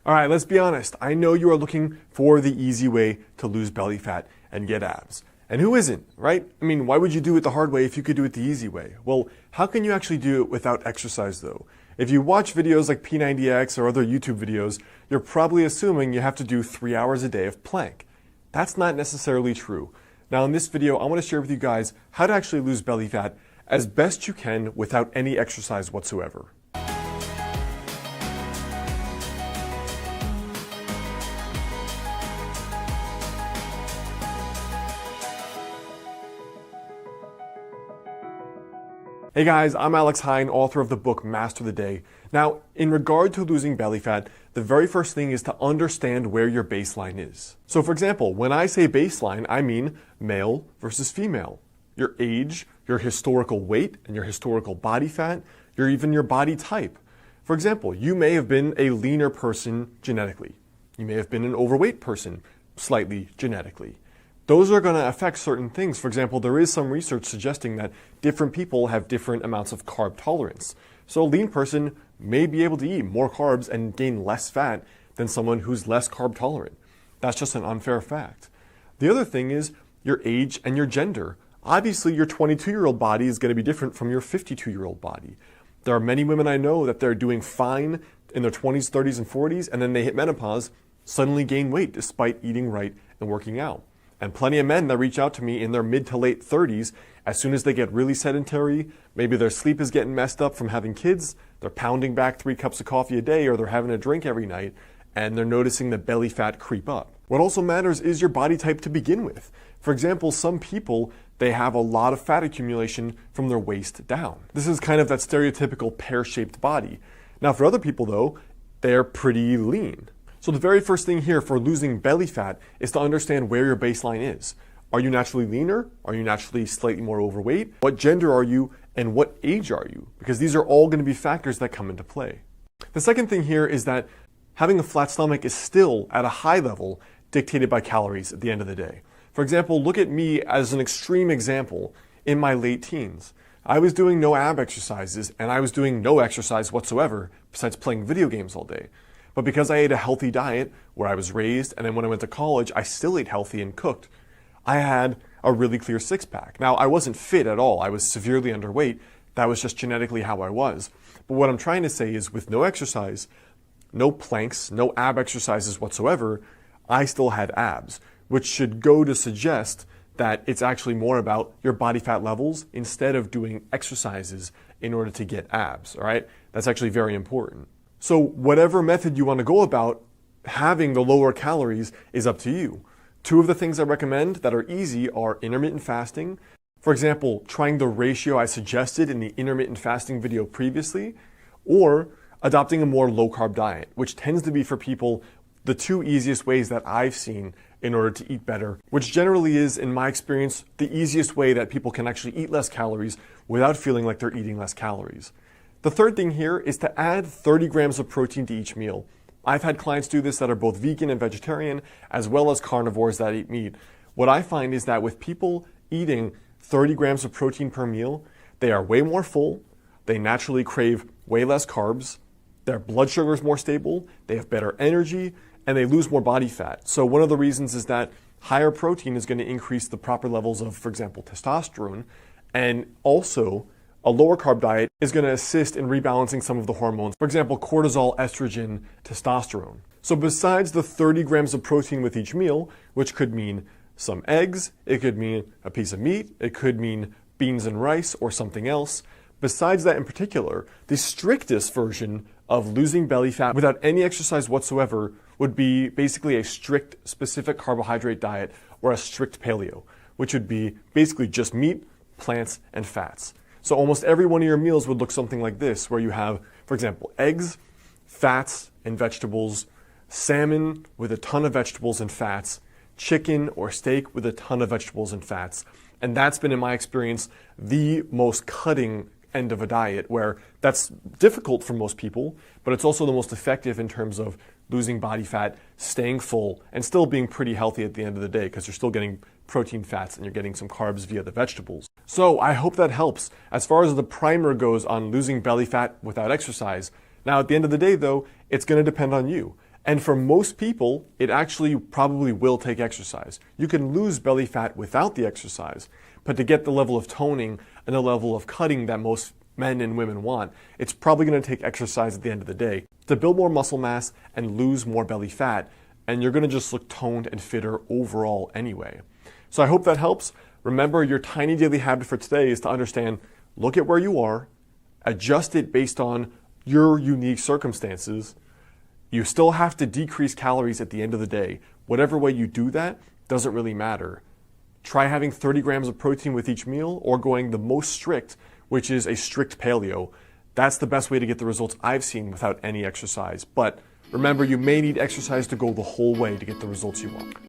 All right, let's be honest. I know you are looking for the easy way to lose belly fat and get abs. And who isn't, right? I mean, why would you do it the hard way if you could do it the easy way? Well, how can you actually do it without exercise though? If you watch videos like P90X or other YouTube videos, you're probably assuming you have to do 3 hours a day of plank. That's not necessarily true. Now in this video, I want to share with you guys how to actually lose belly fat as best you can without any exercise whatsoever. Hey guys, I'm Alex Hine, author of the book Master the Day. Now, in regard to losing belly fat, the very first thing is to understand where your baseline is. So for example, when I say baseline, I mean male versus female. Your age, your historical weight, and your historical body fat, even your body type. For example, you may have been a leaner person genetically. You may have been an overweight person slightly genetically. Those are going to affect certain things. For example, there is some research suggesting that different people have different amounts of carb tolerance. So a lean person may be able to eat more carbs and gain less fat than someone who's less carb tolerant. That's just an unfair fact. The other thing is your age and your gender. Obviously, your 22-year-old body is going to be different from your 52-year-old body. There are many women I know that they're doing fine in their 20s, 30s, and 40s, and then they hit menopause, suddenly gain weight despite eating right and working out. And plenty of men that reach out to me in their mid to late 30s, as soon as they get really sedentary, maybe their sleep is getting messed up from having kids, they're pounding back 3 cups of coffee a day, or they're having a drink every night, and they're noticing the belly fat creep up. What also matters is your body type to begin with. For example, some people, they have a lot of fat accumulation from their waist down. This is kind of that stereotypical pear-shaped body. Now for other people though, they're pretty lean. So the very first thing here for losing belly fat is to understand where your baseline is. Are you naturally leaner? Are you naturally slightly more overweight? What gender are you and what age are you? Because these are all going to be factors that come into play. The second thing here is that having a flat stomach is still at a high level dictated by calories at the end of the day. For example, look at me as an extreme example in my late teens. I was doing no ab exercises and I was doing no exercise whatsoever besides playing video games all day. But because I ate a healthy diet where I was raised, and then when I went to college, I still ate healthy and cooked, I had a really clear six-pack. Now, I wasn't fit at all. I was severely underweight. That was just genetically how I was. But what I'm trying to say is with no exercise, no planks, no ab exercises whatsoever, I still had abs, which should go to suggest that it's actually more about your body fat levels instead of doing exercises in order to get abs, all right? That's actually very important. So whatever method you want to go about, having the lower calories is up to you. 2 of the things I recommend that are easy are intermittent fasting. For example, trying the ratio I suggested in the intermittent fasting video previously, or adopting a more low-carb diet, which tends to be for people the 2 easiest ways that I've seen in order to eat better, which generally is, in my experience, the easiest way that people can actually eat less calories without feeling like they're eating less calories. The third thing here is to add 30 grams of protein to each meal. I've had clients do this that are both vegan and vegetarian, as well as carnivores that eat meat. What I find is that with people eating 30 grams of protein per meal, they are way more full, they naturally crave way less carbs, their blood sugar is more stable, they have better energy, and they lose more body fat. So one of the reasons is that higher protein is going to increase the proper levels of, for example, testosterone, and also a lower carb diet is going to assist in rebalancing some of the hormones. For example, cortisol, estrogen, testosterone. So besides the 30 grams of protein with each meal, which could mean some eggs, it could mean a piece of meat, it could mean beans and rice or something else. Besides that in particular, the strictest version of losing belly fat without any exercise whatsoever would be basically a strict specific carbohydrate diet or a strict paleo, which would be basically just meat, plants, and fats. So almost every one of your meals would look something like this, where you have, for example, eggs, fats, and vegetables, salmon with a ton of vegetables and fats, chicken or steak with a ton of vegetables and fats. And that's been, in my experience, the most cutting end of a diet, where that's difficult for most people, but it's also the most effective in terms of losing body fat, staying full, and still being pretty healthy at the end of the day, because you're still getting protein, fats, and you're getting some carbs via the vegetables. So I hope that helps as far as the primer goes on losing belly fat without exercise. Now at the end of the day though, it's going to depend on you. And for most people, it actually probably will take exercise. You can lose belly fat without the exercise, but to get the level of toning and the level of cutting that most men and women want, it's probably going to take exercise at the end of the day to build more muscle mass and lose more belly fat, and you're going to just look toned and fitter overall anyway. So I hope that helps. Remember, your tiny daily habit for today is to understand, look at where you are, adjust it based on your unique circumstances. You still have to decrease calories at the end of the day. Whatever way you do that doesn't really matter. Try having 30 grams of protein with each meal, or going the most strict, which is a strict paleo. That's the best way to get the results I've seen without any exercise. But remember, you may need exercise to go the whole way to get the results you want.